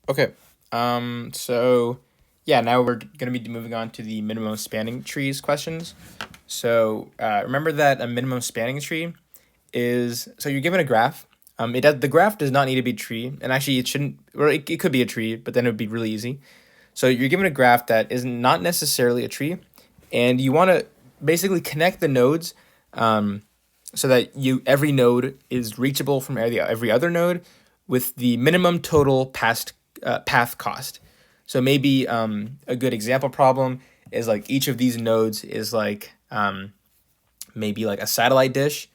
Okay. So yeah, now we're gonna be moving on to the minimum spanning trees questions. So remember that a minimum spanning tree is, so you're given a graph. The graph does not need to be a tree, and actually it shouldn't. Or it could be a tree, but then it would be really easy. So you're given a graph that is not necessarily a tree, and you want to basically connect the nodes, um, so that every node is reachable from every other node with the minimum total past path cost. So maybe a good example problem is like each of these nodes is like maybe like a satellite dish,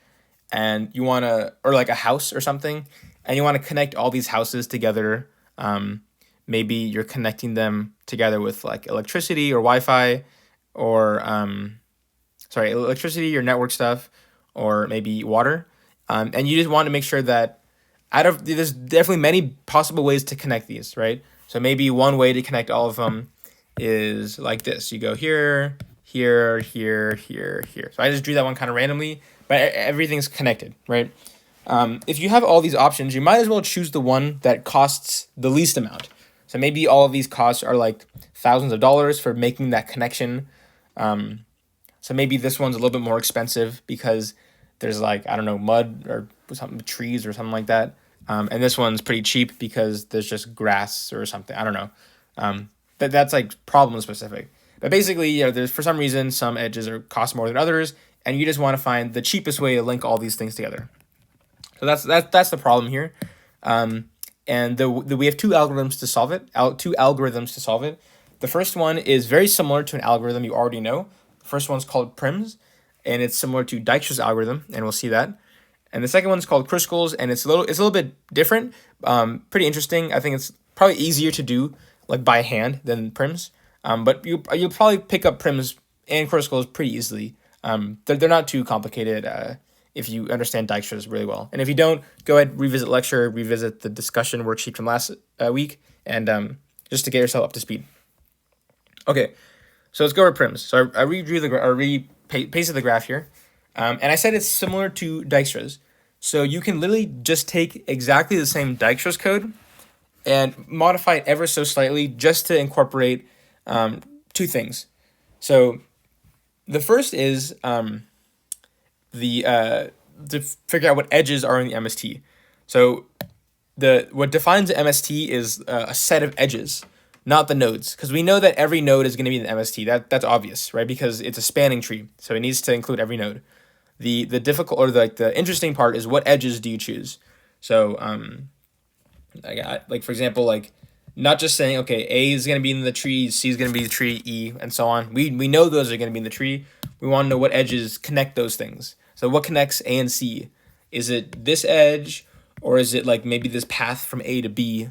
and you want to, or like a house or something, and you want to connect all these houses together. Maybe you're connecting them together with like electricity or Wi-Fi, or sorry, electricity or network stuff, or maybe water. And you just want to make sure that there's definitely many possible ways to connect these, right? So maybe one way to connect all of them is like this. You go here, here, here, here, here. So I just drew that one kind of randomly, but everything's connected, right? If you have all these options, you might as well choose the one that costs the least amount. So maybe all of these costs are like thousands of dollars for making that connection. So maybe this one's a little bit more expensive because there's like, I don't know, mud or something, trees or something like that. And this one's pretty cheap because there's just grass or something. I don't know. That's like problem specific. But basically, there's for some reason some edges are cost more than others, and you just want to find the cheapest way to link all these things together. So that's the problem here. And we have two algorithms to solve it. Two algorithms to solve it. The first one is very similar to an algorithm you already know. The first one's called Prim's, and it's similar to Dijkstra's algorithm, and we'll see that. And the second one's called Kruskal's, and it's a little bit different. Pretty interesting. I think it's probably easier to do like by hand than Prim's. But you'll probably pick up Prim's and Kruskal's pretty easily. They're not too complicated. If you understand Dijkstra's really well. And if you don't, go ahead, revisit lecture, revisit the discussion worksheet from last week, and just to get yourself up to speed. Okay, so let's go over Prim's. So I redrew pasted the graph here, and I said it's similar to Dijkstra's. So you can literally just take exactly the same Dijkstra's code and modify it ever so slightly just to incorporate two things. So the first is to figure out what edges are in the MST. So what defines the MST is a set of edges, not the nodes, because we know that every node is going to be in the MST. That's obvious, right? Because it's a spanning tree, so it needs to include every node. The difficult, or the interesting part is what edges do you choose? So like for example, like not just saying, okay, A is going to be in the tree, C is going to be the tree, E, and so on. We know those are going to be in the tree. We want to know what edges connect those things. So what connects A and C? Is it this edge, or is it like maybe this path from A to B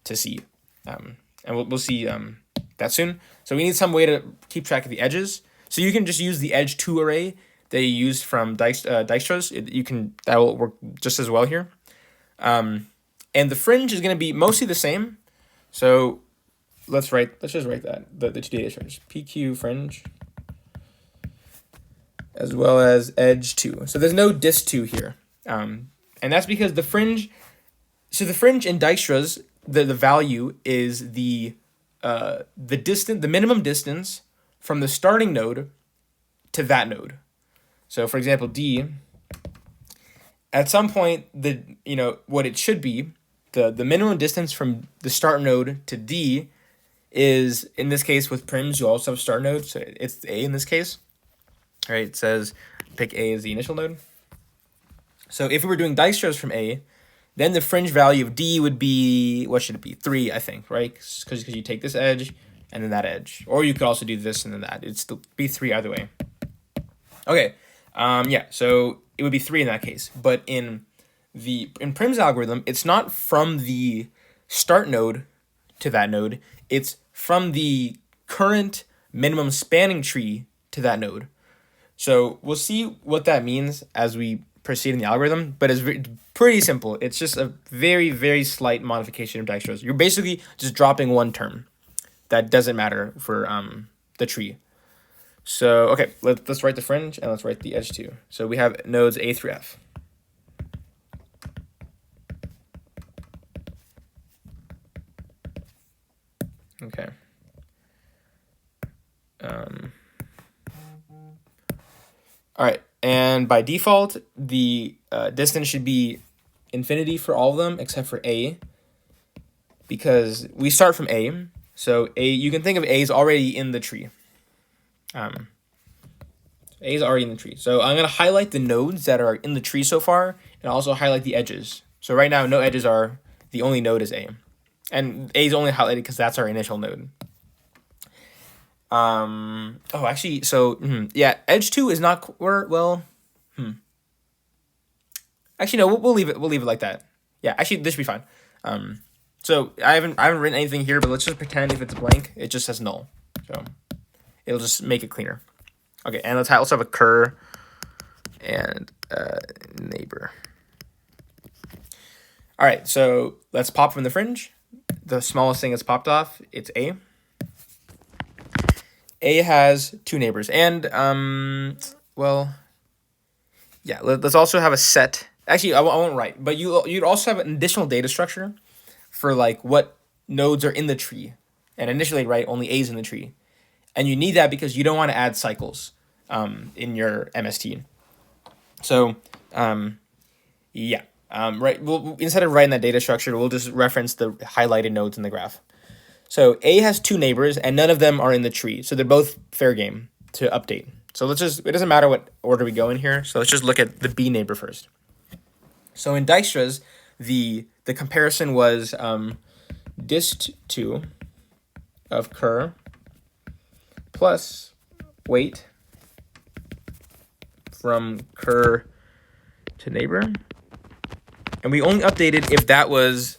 to C? And we'll see that soon. So we need some way to keep track of the edges. So you can just use the edge 2 array that you used from Dijkstra's. That will work just as well here. And the fringe is going to be mostly the same. So let's just write that the two data fringe, PQ fringe, as well as edge 2. So there's no dis2 here, and that's because the fringe. So the fringe in Dijkstra's, the value is the minimum distance from the starting node to that node. So for example, D, at some point what it should be, the minimum distance from the start node to D is, in this case with Prim's, you also have start node, so it's A in this case. All right, it says pick A as the initial node. So if we were doing Dijkstra's from A, then the fringe value of D would be, what should it be? 3, I think, right? Because you take this edge and then that edge. Or you could also do this and then that. It'd still be 3 either way. Okay, so it would be 3 in that case. But in Prim's algorithm, it's not from the start node to that node. It's from the current minimum spanning tree to that node. So we'll see what that means as we proceed in the algorithm, but it's pretty simple. It's just a very, very slight modification of Dijkstra's. You're basically just dropping one term that doesn't matter for the tree. So, okay, let's write the fringe and let's write the edge 2. So we have nodes A through F. Okay. All right, and by default, the distance should be infinity for all of them except for A, because we start from A. So A, you can think of A is already in the tree. A is already in the tree. So I'm going to highlight the nodes that are in the tree so far, and also highlight the edges. So right now, no edges are, the only node is A. And A is only highlighted because that's our initial node. Actually, so, yeah, edge 2 is not, actually, no, we'll leave it like that. Yeah, actually, this should be fine. So I haven't written anything here, but let's just pretend if it's blank, it just says null. So it'll just make it cleaner. Okay, and let's also have a cur and neighbor. All right, so let's pop from the fringe. The smallest thing that's popped off, it's A. A has 2 neighbors, and yeah. Let's also have a set. Actually, I won't write, but you'd also have an additional data structure for like what nodes are in the tree, and initially, right, only A's in the tree, and you need that because you don't want to add cycles in your MST. So yeah. Right. We'll, instead of writing that data structure, we'll just reference the highlighted nodes in the graph. So A has 2 neighbors, and none of them are in the tree. So they're both fair game to update. So it doesn't matter what order we go in here. So let's just look at the B neighbor first. So in Dijkstra's, the comparison was dist2 of cur plus weight from cur to neighbor. And we only updated if that was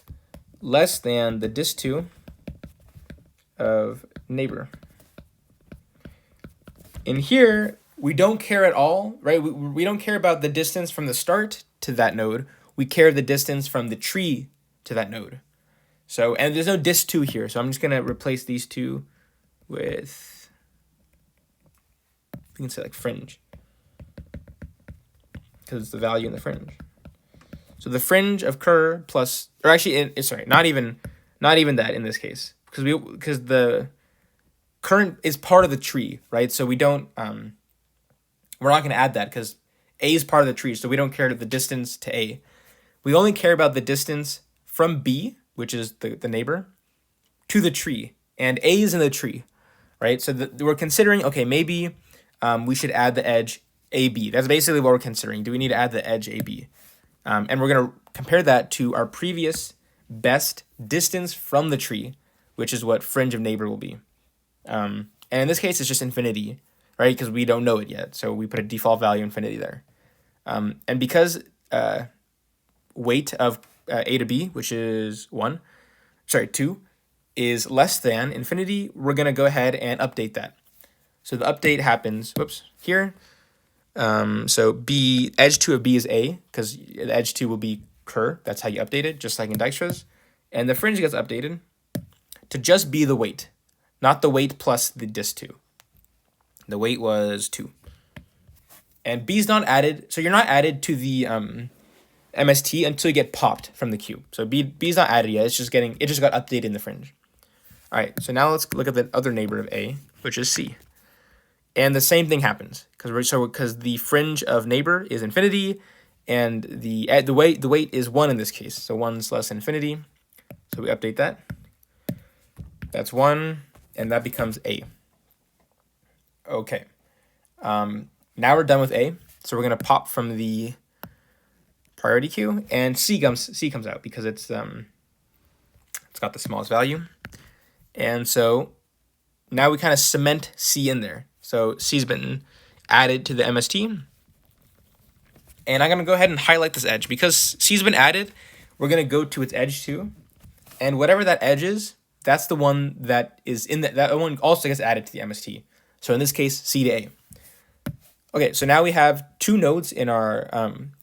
less than the dist2 of neighbor. In here, we don't care at all, right? We don't care about the distance from the start to that node. We care the distance from the tree to that node. So, and there's no dist2 here, so I'm just going to replace these two with, we can say like fringe, because it's the value in the fringe. So the fringe of cur plus, or actually, sorry, not even that in this case, because the current is part of the tree, right? So we don't, we're not going to add that because A is part of the tree, so we don't care the distance to A. We only care about the distance from B, which is the neighbor, to the tree, and A is in the tree, right? So we're considering, okay, maybe we should add the edge AB. That's basically what we're considering. Do we need to add the edge AB? And we're going to compare that to our previous best distance from the tree, which is what fringe of neighbor will be. And in this case, it's just infinity, right? Because we don't know it yet. So we put a default value infinity there. And because weight of A to B, which is 2, is less than infinity, we're going to go ahead and update that. So the update happens, here. So B, edge 2 of B is A, because edge 2 will be cur. That's how you update it, just like in Dijkstra's. And the fringe gets updated to just be the weight, not the weight plus the dist2. The weight was 2. And B's not added, so you're not added to the MST until you get popped from the queue. So B's not added yet, it just got updated in the fringe. All right, so now let's look at the other neighbor of A, which is C. And the same thing happens because the fringe of neighbor is infinity, and the weight is 1 in this case. So 1's less than infinity. So we update that. That's 1, and that becomes A. Okay. Now we're done with A. So we're gonna pop from the priority queue, and C comes out because it's got the smallest value, and so now we kind of cement C in there. So C's been added to the MST. And I'm going to go ahead and highlight this edge. Because C's been added, we're going to go to its edge too. And whatever that edge is, that's the one that is in that one also gets added to the MST. So in this case, C to A. Okay, so now we have 2 nodes in our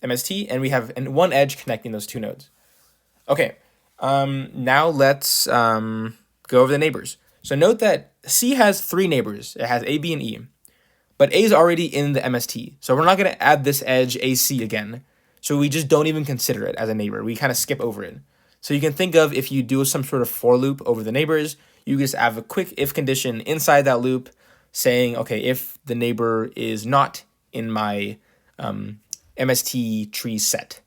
MST, and we have one edge connecting those 2 nodes. Okay, now let's go over the neighbors. So note that C has 3 neighbors. It has A, B, and E. But A is already in the MST. So we're not going to add this edge AC again. So we just don't even consider it as a neighbor. We kind of skip over it. So you can think of if you do some sort of for loop over the neighbors, you just have a quick if condition inside that loop saying, okay, if the neighbor is not in my MST tree set,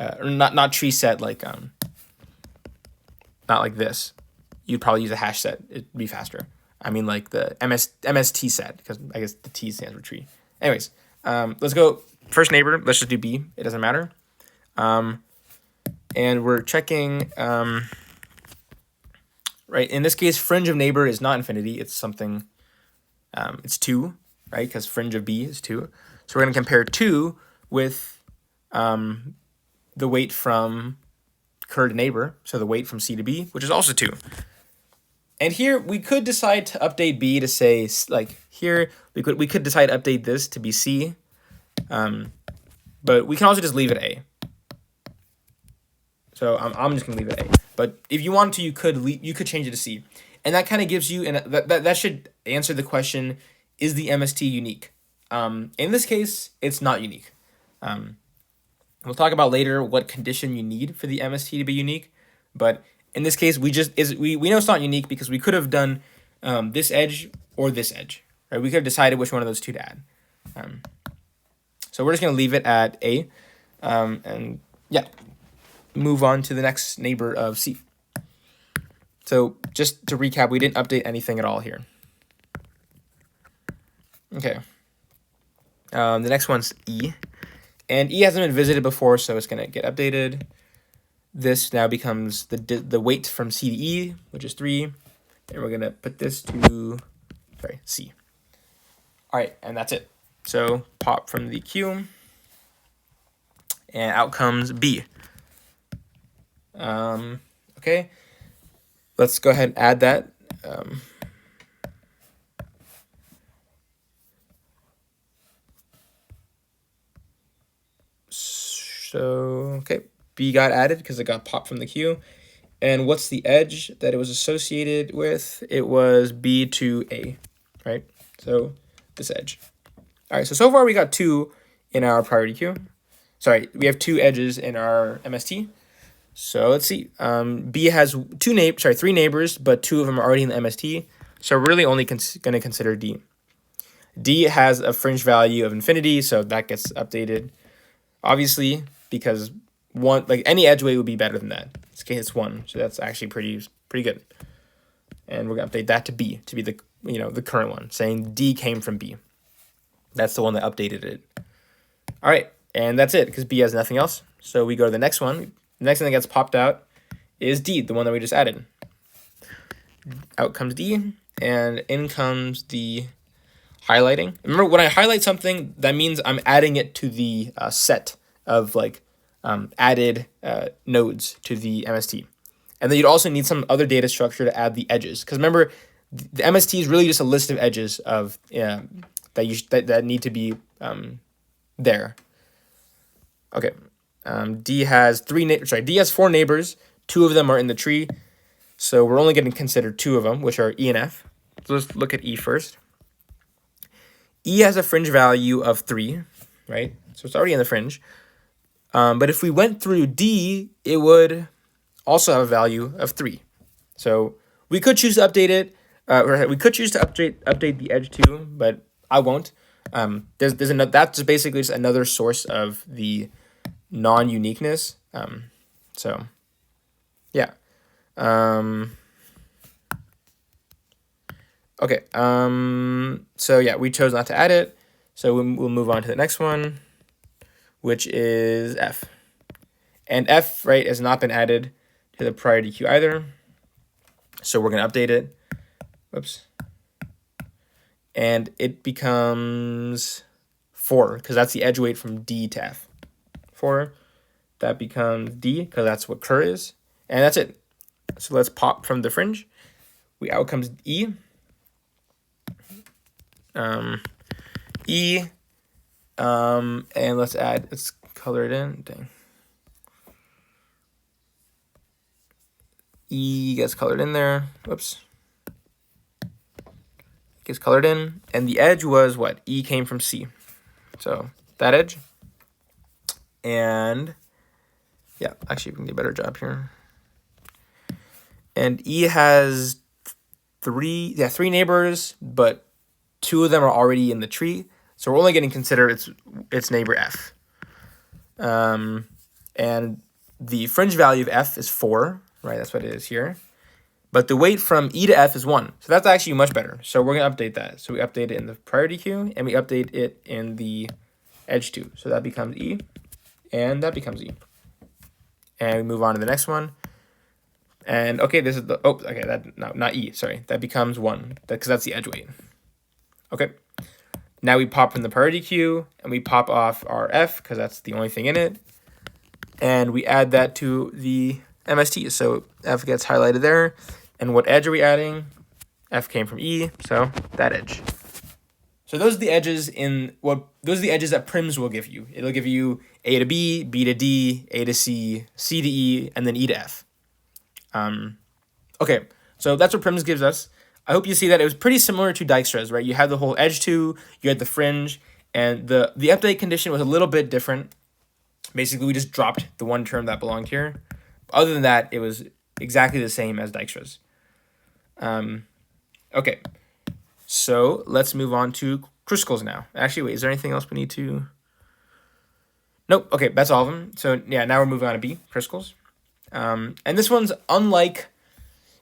or not tree set, like not like this, you'd probably use a hash set. It'd be faster. I mean, like the MST set, because I guess the T stands for tree. Anyways, let's go first neighbor. Let's just do B. It doesn't matter. And we're checking, right? In this case, fringe of neighbor is not infinity. It's something, it's 2, right? Because fringe of B is 2. So we're going to compare 2 with the weight from Kerr to neighbor. So the weight from C to B, which is also 2. And here we could decide to update B to say, like here, we could decide to update this to be C. But we can also just leave it A. So I'm just gonna leave it A. But if you want to, you could change it to C, and that kind of gives you, and that should answer the question: is the MST unique? In this case, it's not unique. We'll talk about later what condition you need for the MST to be unique, but in this case, we know it's not unique because we could have done this edge or this edge, right? We could have decided which one of those two to add. So we're just gonna leave it at A, and yeah, move on to the next neighbor of C. So just to recap, we didn't update anything at all here. Okay. The next one's E, and E hasn't been visited before, so it's gonna get updated. This now becomes the weight from C to E, which is 3, and we're gonna put this to C. All right, and that's it. So pop from the Q, and out comes B. Okay, let's go ahead and add that. Okay, B got added because it got popped from the Q. And what's the edge that it was associated with? It was B to A, right? So this edge. All right, so far we got 2 in our priority queue. Sorry, we have 2 edges in our MST. So let's see. B has 3 neighbors, but 2 of them are already in the MST. So we're really only going to consider D. D has a fringe value of infinity, so that gets updated. Obviously, because any edge weight would be better than that. In this case, it's 1, so that's actually pretty good. And we're gonna update that to B to be the current one, saying D came from B. That's the one that updated it. All right, and that's it because B has nothing else. So we go to the next one. The next thing that gets popped out is D, the one that we just added. Out comes D, and in comes the highlighting. Remember, when I highlight something, that means I'm adding it to the set of added nodes to the MST. And then you'd also need some other data structure to add the edges. Because remember, the MST is really just a list of edges of that need to be there. Okay. D has 4 neighbors. 2 of them are in the tree. So we're only going to consider 2 of them, which are E and F. So let's look at E first. E has a fringe value of 3, right? So it's already in the fringe. But if we went through D, it would also have a value of 3. So we could choose to update it. We could choose to update the edge too, but I won't. That's basically just another source of the non-uniqueness. So yeah. Okay. So yeah, we chose not to add it. So we'll move on to the next one, which is F. And F, right, has not been added to the priority queue either. So we're going to update it. Whoops. And it becomes 4, because that's the edge weight from D to F. 4. That becomes D, because that's what Kerr is. And that's it. So let's pop from the fringe. Out comes E. E. And let's color it in. Dang. E gets colored in there. Whoops. Gets colored in. And the edge was what? E came from C. So that edge. And yeah, actually we can do a better job here. And E has three neighbors, but two of them are already in the tree. So we're only going to consider its neighbor f. And the fringe value of f is 4, right? That's what it is here. But the weight from E to F is 1. So that's actually much better. So we're going to update that. So we update it in the priority queue, and we update it in the edge queue. So that becomes E, and that becomes E. And we move on to the next one. And okay, this is the, oh, okay, no, not E, sorry. That becomes 1, because that's the edge weight. Okay. Now we pop from the priority queue, and we pop off our F, because that's the only thing in it. And we add that to the MST. So F gets highlighted there. And what edge are we adding? F came from E, so that edge. So those are the edges those are the edges that prims will give you. It'll give you A to B, B to D, A to C, C to E, and then E to F. Okay, so that's what prims gives us. I hope you see that it was pretty similar to Dijkstra's, right? You had the whole edge 2, you had the fringe, and the update condition was a little bit different. Basically, we just dropped the one term that belonged here. Other than that, it was exactly the same as Dijkstra's. Okay, so let's move on to Kruskal's now. Actually, wait, is there anything else we need to... Nope, okay, that's all of them. So yeah, now we're moving on to B, Kruskal's. And this one's unlike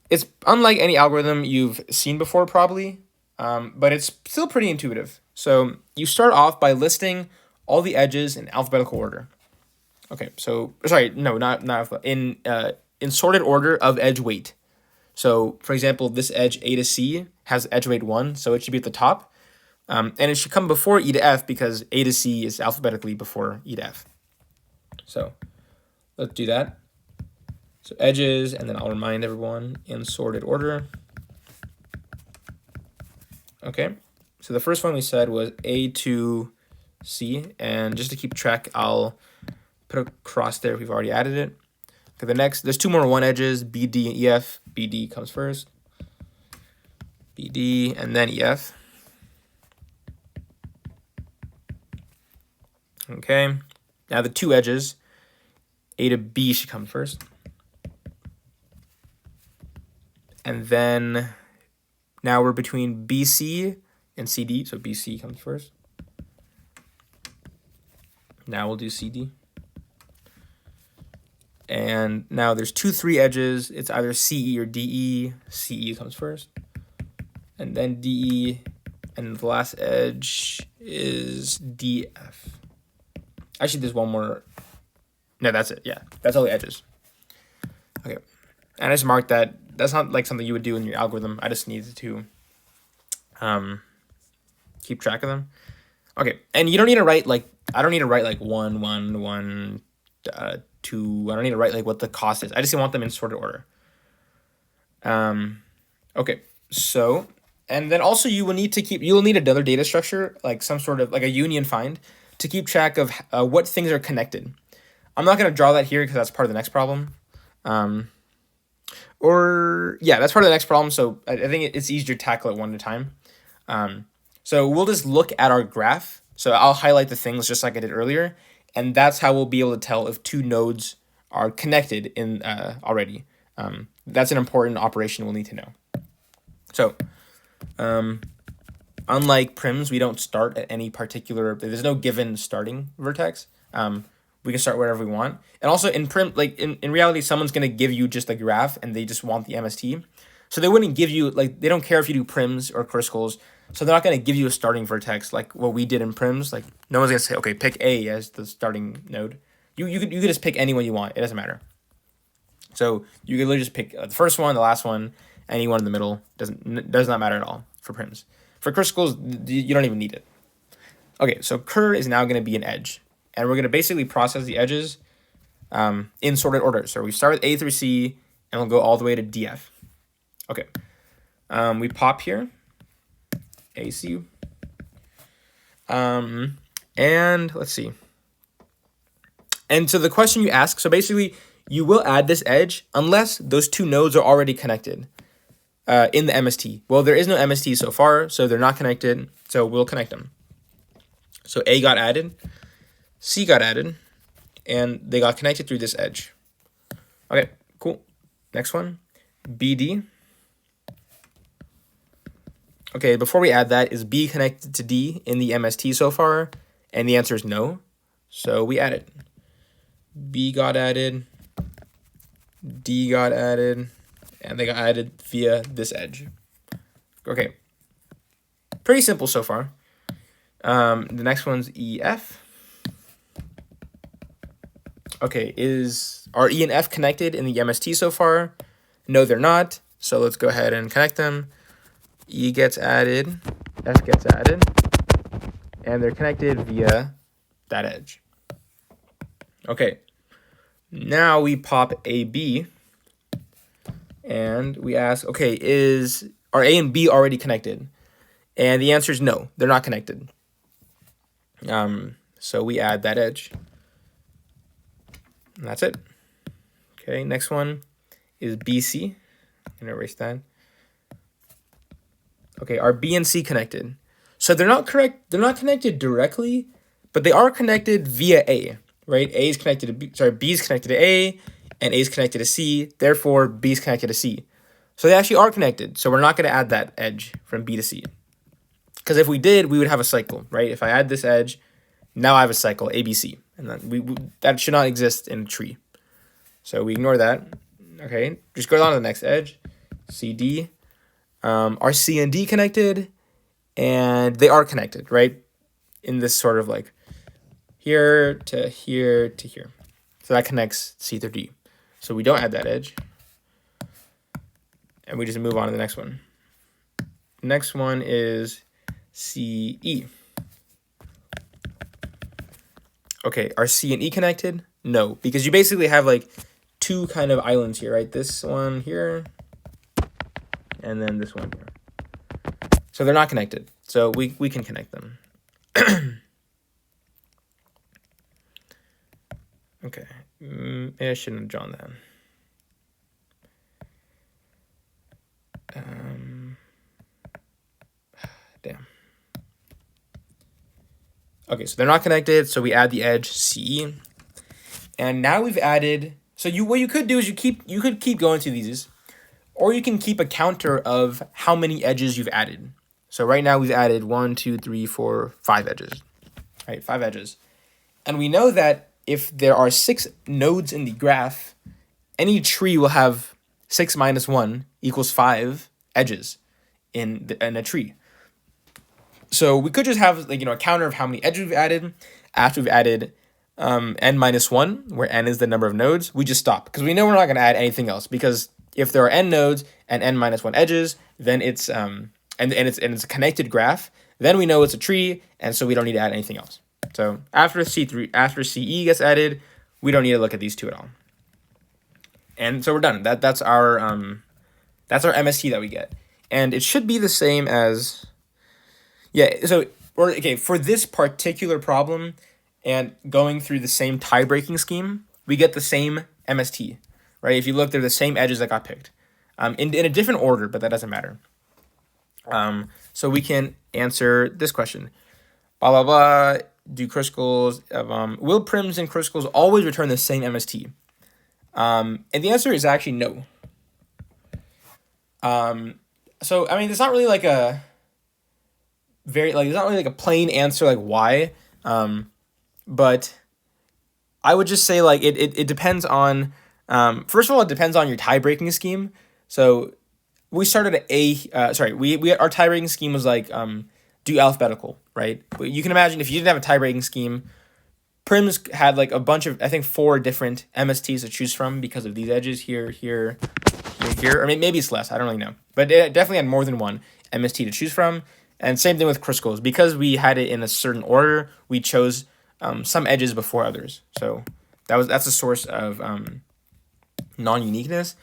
any algorithm you've seen before, probably, but it's still pretty intuitive. So you start off by listing all the edges in alphabetical order. Okay, so sorry, no, not in sorted order of edge weight. So for example, this edge A to C has edge weight 1, so it should be at the top, and it should come before E to F because A to C is alphabetically before E to F. So let's do that. So edges, and then I'll remind everyone in sorted order. Okay, so the first one we said was A to C, and just to keep track, I'll put a cross there if we've already added it. Okay, the next, there's 2 more 1 edges, BD and EF. BD comes first. BD and then EF. Okay, now the 2 edges, A to B should come first. And then now we're between BC and CD, so BC comes first. Now we'll do CD. And now there's 2 3 edges. It's either CE or DE. CE comes first. And then DE. And the last edge is DF. Actually, there's one more. No, that's it. Yeah, that's all the edges. Okay. And I just marked that. That's not like something you would do in your algorithm. I just needed to keep track of them. Okay. And you don't need to write like, I don't need to write like 1, 1, 1, 2. I don't need to write like what the cost is. I just want them in sorted order. Okay. So, and then also you will need another data structure, like some sort of like a union find, to keep track of what things are connected. I'm not going to draw that here because that's part of the next problem. That's part of the next problem. So I think it's easier to tackle it one at a time. So we'll just look at our graph. So I'll highlight the things just like I did earlier. And that's how we'll be able to tell if 2 nodes are connected in already. That's an important operation we'll need to know. So unlike prims, we don't start at any particular, there's no given starting vertex. We can start wherever we want. And also in prim, like in reality, someone's going to give you just a graph and they just want the MST. So they wouldn't give you, like, they don't care if you do prims or Kruskal's. So they're not going to give you a starting vertex like what we did in prims. Like no one's going to say, okay, pick A as the starting node. You could just pick any one you want. It doesn't matter. So you could literally just pick the first one, the last one, any one in the middle. Does not matter at all for prims. For Kruskal's, you don't even need it. Okay, so Cur is now going to be an edge. And we're going to basically process the edges in sorted order. So we start with A through C, and we'll go all the way to DF. Okay. We pop here. AC. And let's see. And so the question you ask, so basically you will add this edge unless those 2 nodes are already connected in the MST. Well, there is no MST so far, so they're not connected. So we'll connect them. So A got added, C got added, and they got connected through this edge. Okay, cool. Next one, BD. Okay, before we add that, is B connected to D in the MST so far? And the answer is no. So we add it. B got added, D got added, and they got added via this edge. Okay, pretty simple so far. The next one's EF. Okay, are E and F connected in the MST so far? No, they're not. So let's go ahead and connect them. E gets added, F gets added, and they're connected via that edge. Okay, now we pop AB, and we ask, okay, are A and B already connected? And the answer is no, they're not connected. So we add that edge. And that's it. Okay, next one is BC. I'm gonna erase that. Okay, are B and C connected? So they're not connected directly, but they are connected via A, right? A is connected to B is connected to A, and A is connected to C. Therefore, B is connected to C. So they actually are connected. So we're not going to add that edge from B to C. Because if we did, we would have a cycle, right? If I add this edge, now I have a cycle, ABC. And then that should not exist in a tree. So we ignore that. Okay, just go on to the next edge, CD. Are C and D connected? And they are connected, right? In this sort of like here to here to here. So that connects C through D. So we don't add that edge. And we just move on to the next one. Next one is CE. Okay, are C and E connected? No, because you basically have like two kind of islands here, right? This one here, and then this one here. So they're not connected. So we can connect them. Okay, I shouldn't have drawn that. Damn. Okay, so they're not connected, so we add the edge CE. And now we've added, so what you could do is you could keep going through these, or you can keep a counter of how many edges you've added. So right now we've added 1, 2, 3, 4, 5 edges. Right, 5 edges. And we know that if there are 6 nodes in the graph, any tree will have 6 minus 1 equals 5 edges in a tree. So we could just have a counter of how many edges we've added after we've added n minus 1, where n is the number of nodes. We just stop because we know we're not going to add anything else, because if there are n nodes and n minus 1 edges, then it's and it's a connected graph, then we know it's a tree, and so we don't need to add anything else. So after CE gets added, we don't need to look at these two at all. And so we're done. That's our MST that we get. And it should be the same as for this particular problem and going through the same tie-breaking scheme, we get the same MST, right? If you look, they're the same edges that got picked. In a different order, but that doesn't matter. So we can answer this question. Blah, blah, blah. Do crystals, will prims and crystals always return the same MST? And the answer is actually no. So, I mean, it's not really like a it's not really like a plain answer, like why. But I would just say it depends on, first of all, it depends on your tie-breaking scheme. So we started at our tie-breaking scheme was do alphabetical, right? But you can imagine if you didn't have a tie-breaking scheme, prims had a bunch of, I think, 4 different MSTs to choose from because of these edges here, here, here, or maybe it's less, I don't really know. But it definitely had more than one MST to choose from. And same thing with crystals. Because we had it in a certain order, we chose some edges before others. So that's a source of non-uniqueness.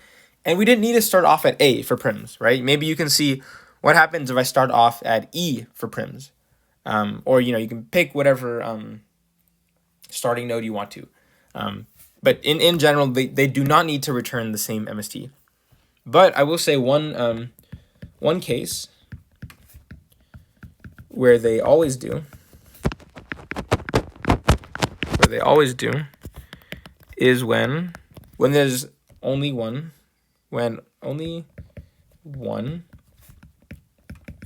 And we didn't need to start off at A for prims, right? Maybe you can see what happens if I start off at E for prims. Or, you can pick whatever starting node you want to. But in general, they do not need to return the same MST. But I will say one case where they always do is when there's only one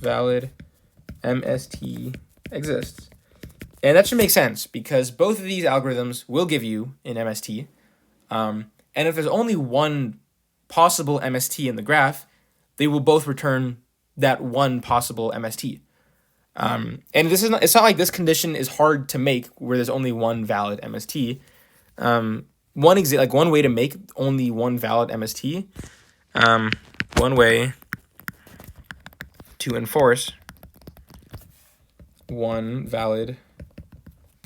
valid MST exists. And that should make sense because both of these algorithms will give you an MST. And if there's only one possible MST in the graph, they will both return that one possible MST. And it's not like this condition is hard to make where there's only one valid MST. One way to make only one valid MST, one way to enforce one valid,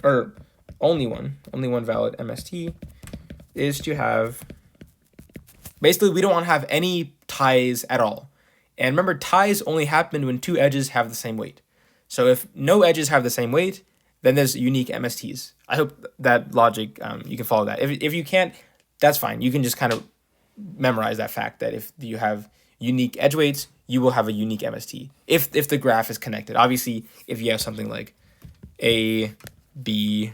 or only one valid MST is to have, basically we don't want to have any ties at all. And remember, ties only happen when two edges have the same weight. So if no edges have the same weight, then there's unique MSTs. I hope that logic, you can follow that. If you can't, that's fine. You can just kind of memorize that fact that if you have unique edge weights, you will have a unique MST if the graph is connected. Obviously, if you have something like A, B,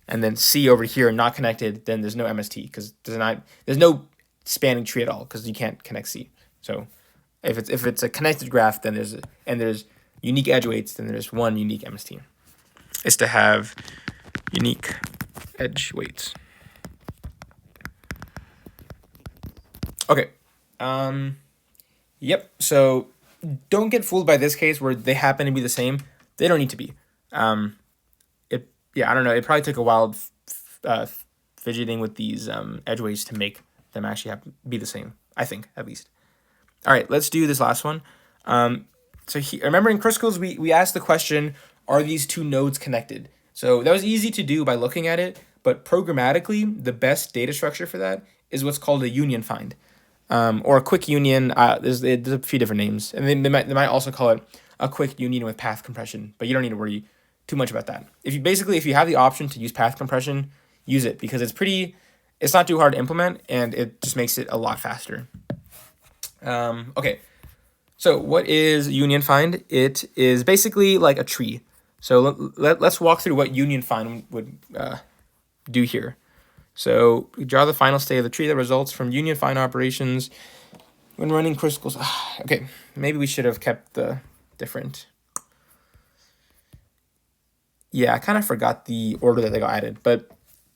and then C over here not connected, then there's no MST because there's no spanning tree at all because you can't connect C. So if it's a connected graph, then there's unique edge weights, then there's one unique MST. Is to have unique edge weights. Okay. Yep. So don't get fooled by this case where they happen to be the same. They don't need to be. I don't know. It probably took a while fidgeting with these edge weights to make them actually be the same. I think, at least. All right, let's do this last one. Remember in Kruskal's, we asked the question, are these two nodes connected? So that was easy to do by looking at it, but programmatically, the best data structure for that is what's called a union find, or a quick union. There's a few different names, and they might also call it a quick union with path compression, but you don't need to worry too much about that. If you have the option to use path compression, use it because it's not too hard to implement, and it just makes it a lot faster. Okay. So what is union find? It is basically like a tree. So let's walk through what union find would do here. So we draw the final state of the tree that results from union find operations when running Kruskal's. Okay, maybe we should have kept the different. Yeah, I kind of forgot the order that they got added, but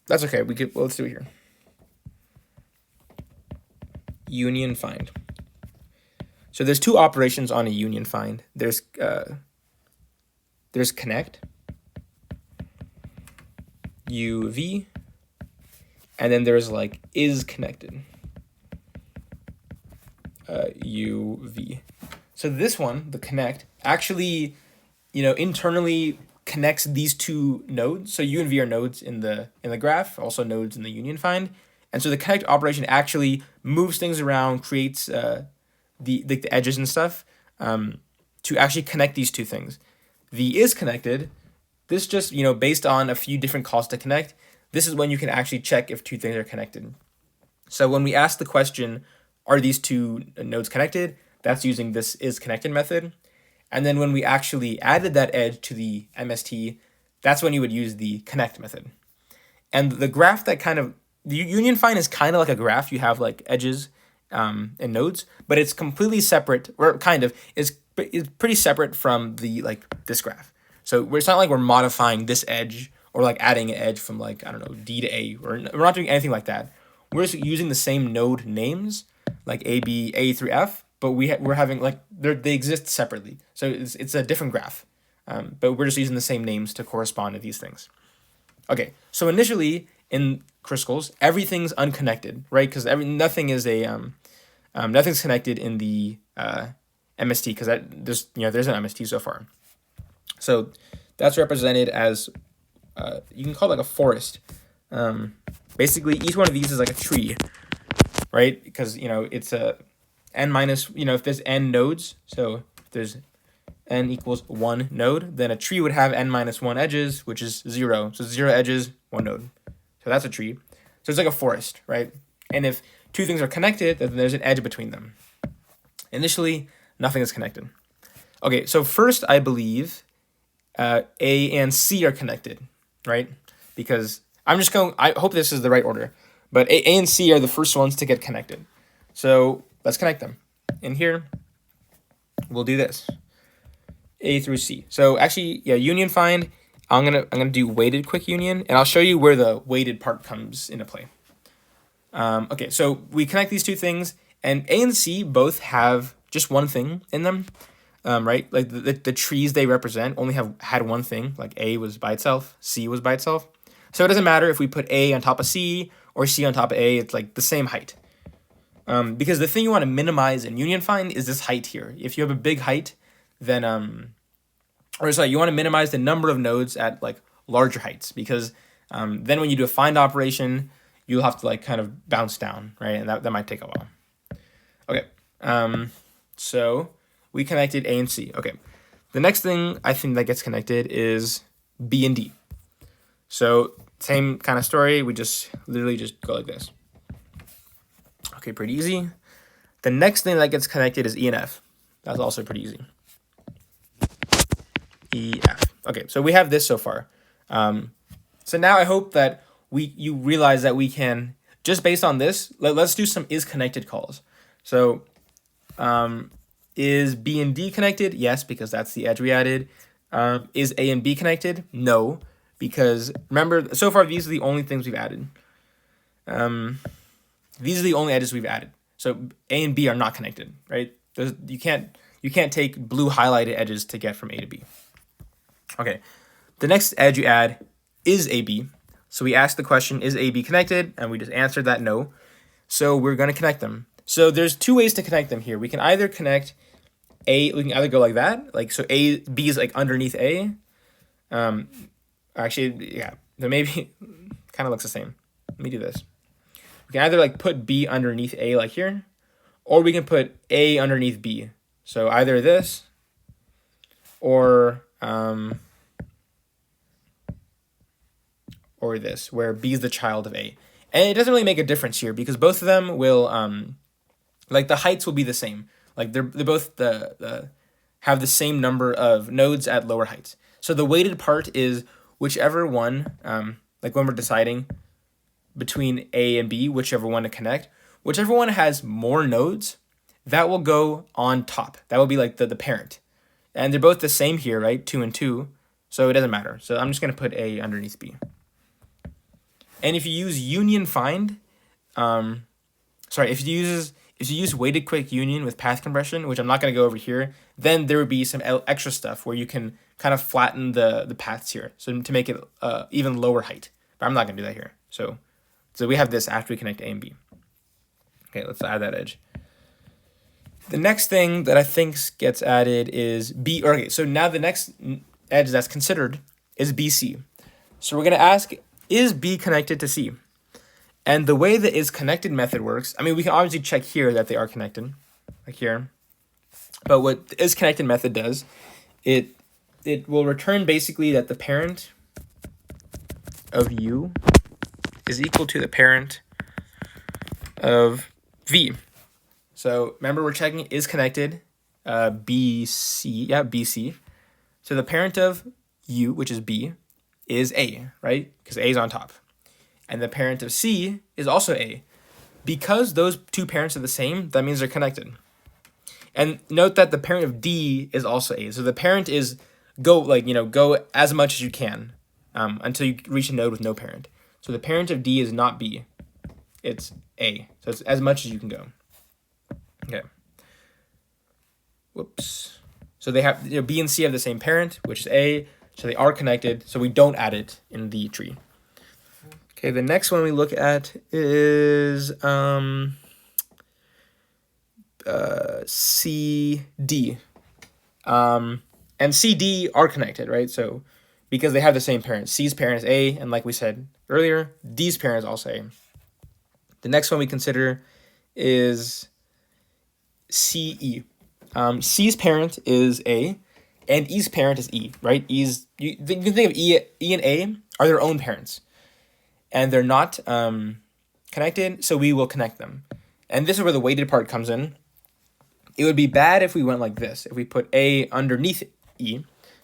that's okay. Let's do it here. Union find. So there's two operations on a union find. There's connect, UV, and then there's like is connected, UV. So this one, the connect, actually, internally connects these two nodes. So U and V are nodes in the graph, also nodes in the union find, and so the connect operation actually moves things around, creates the edges and stuff to actually connect these two things. The is connected, this just, based on a few different calls to connect, this is when you can actually check if two things are connected. So when we ask the question, are these two nodes connected? That's using this is connected method. And then when we actually added that edge to the MST, that's when you would use the connect method. And the graph the union find is kind of like a graph. You have like edges and nodes, but it's completely separate, or is pretty separate from this graph. So it's not like we're modifying this edge or like adding an edge from D to A, or we're not doing anything like that. We're just using the same node names, like A through F, but we're having they exist separately. So it's a different graph, but we're just using the same names to correspond to these things. Okay, so initially in Kruskal's, everything's unconnected, right? Because nothing's connected in the MST because there's an MST so far. So that's represented as you can call it like a forest. Basically, each one of these is like a tree, right? Because it's a n minus. If there's n nodes, so if there's n equals 1 node, then a tree would have n minus 1 edges, which is 0. So 0 edges, 1 node. So that's a tree. So it's like a forest, right? And if two things are connected, then there's an edge between them. Initially, nothing is connected. Okay, so first I believe A and C are connected, right? Because I hope this is the right order, but A and C are the first ones to get connected. So let's connect them. In here, we'll do this. A through C. So actually, yeah, union find. I'm gonna do weighted quick union, and I'll show you where the weighted part comes into play. Okay, so we connect these two things, and A and C both have just one thing in them, right? Like the trees they represent only had one thing. Like A was by itself, C was by itself. So it doesn't matter if we put A on top of C or C on top of A. It's like the same height. Because the thing you want to minimize in union find is this height here. If you have a big height, then or sorry, you want to minimize the number of nodes at like larger heights, because then when you do a find operation, you'll have to like kind of bounce down, right? And that might take a while. Okay, so we connected A and C. Okay, the next thing I think that gets connected is B and D. So same kind of story. We just literally just go like this. Okay, pretty easy. The next thing that gets connected is E and F. That's also pretty easy. E, F. Okay, so we have this so far. So now I hope that you realize that we can, just based on this, let's do some is connected calls. So is B and D connected? Yes, because that's the edge we added. Is A and B connected? No, because remember, so far these are the only things we've added. These are the only edges we've added. So A and B are not connected, right? You can't take blue highlighted edges to get from A to B. Okay, the next edge you add is AB. So we ask the question, is AB connected? And we just answered that no. So we're going to connect them. So there's two ways to connect them here. We can either connect A, we can either go like that, like so A, B is like underneath A. Actually, yeah, then maybe kind of looks the same. Let me do this. We can either like put B underneath A like here, or we can put A underneath B. So either this or this, where B is the child of A. And it doesn't really make a difference here because both of them will, like the heights will be the same. Like they're both have the same number of nodes at lower heights. So the weighted part is whichever one, like when we're deciding between A and B, whichever one to connect, whichever one has more nodes, that will go on top. That will be like the parent. And they're both the same here, right? 2 and 2. So it doesn't matter. So I'm just going to put A underneath B. And if you use union find, if you use weighted quick union with path compression, which I'm not going to go over here, then there would be some extra stuff where you can kind of flatten the paths here, so to make it even lower height. But I'm not going to do that here. So we have this after we connect A and B. Okay, let's add that edge. The next thing that I think gets added is B. Okay, so now the next edge that's considered is BC. So we're going to ask, is B connected to C? And the way the is connected method works, I mean, we can obviously check here that they are connected, like here. But what the is connected method does, it will return basically that the parent of U is equal to the parent of V. So remember, we're checking is connected, BC, yeah, BC. So the parent of U, which is B, is A, right? Because A is on top. And the parent of C is also A. Because those two parents are the same, that means they're connected. And note that the parent of D is also A. So the parent is go as much as you can until you reach a node with no parent. So the parent of D is not B. It's A. So it's as much as you can go. Okay. Whoops. So they have, B and C have the same parent, which is A. So they are connected. So we don't add it in the tree. Okay, the next one we look at is CD. And CD are connected, right? So because they have the same parent. C's parent is A, and like we said earlier, D's parent is also A. The next one we consider is CE. C's parent is A, and E's parent is E, right? You can think of E and A are their own parents. And they're not connected, so we will connect them. And this is where the weighted part comes in. It would be bad if we went like this, if we put A underneath E,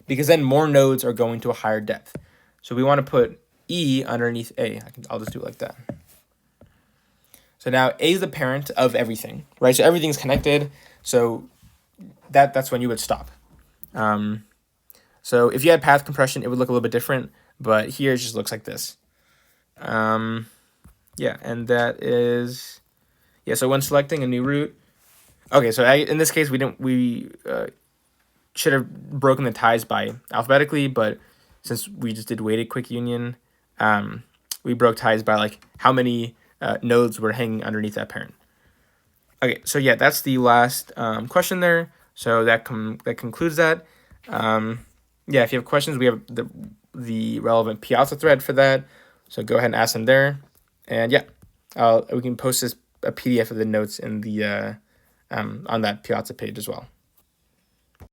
because then more nodes are going to a higher depth. So we want to put E underneath A. I'll just do it like that. So now A is the parent of everything, right? So everything's connected, so that's when you would stop. So if you had path compression, it would look a little bit different, but here it just looks like this. Yeah, and that is, yeah, so when selecting a new route, okay, so in this case, we should have broken the ties by alphabetically, but since we just did weighted quick union, we broke ties by like how many nodes were hanging underneath that parent. Okay, so yeah, that's the last question there. So that concludes that. Yeah, if you have questions, we have the relevant Piazza thread for that. So go ahead and ask them there. And yeah, we can post a PDF of the notes in the on that Piazza page as well.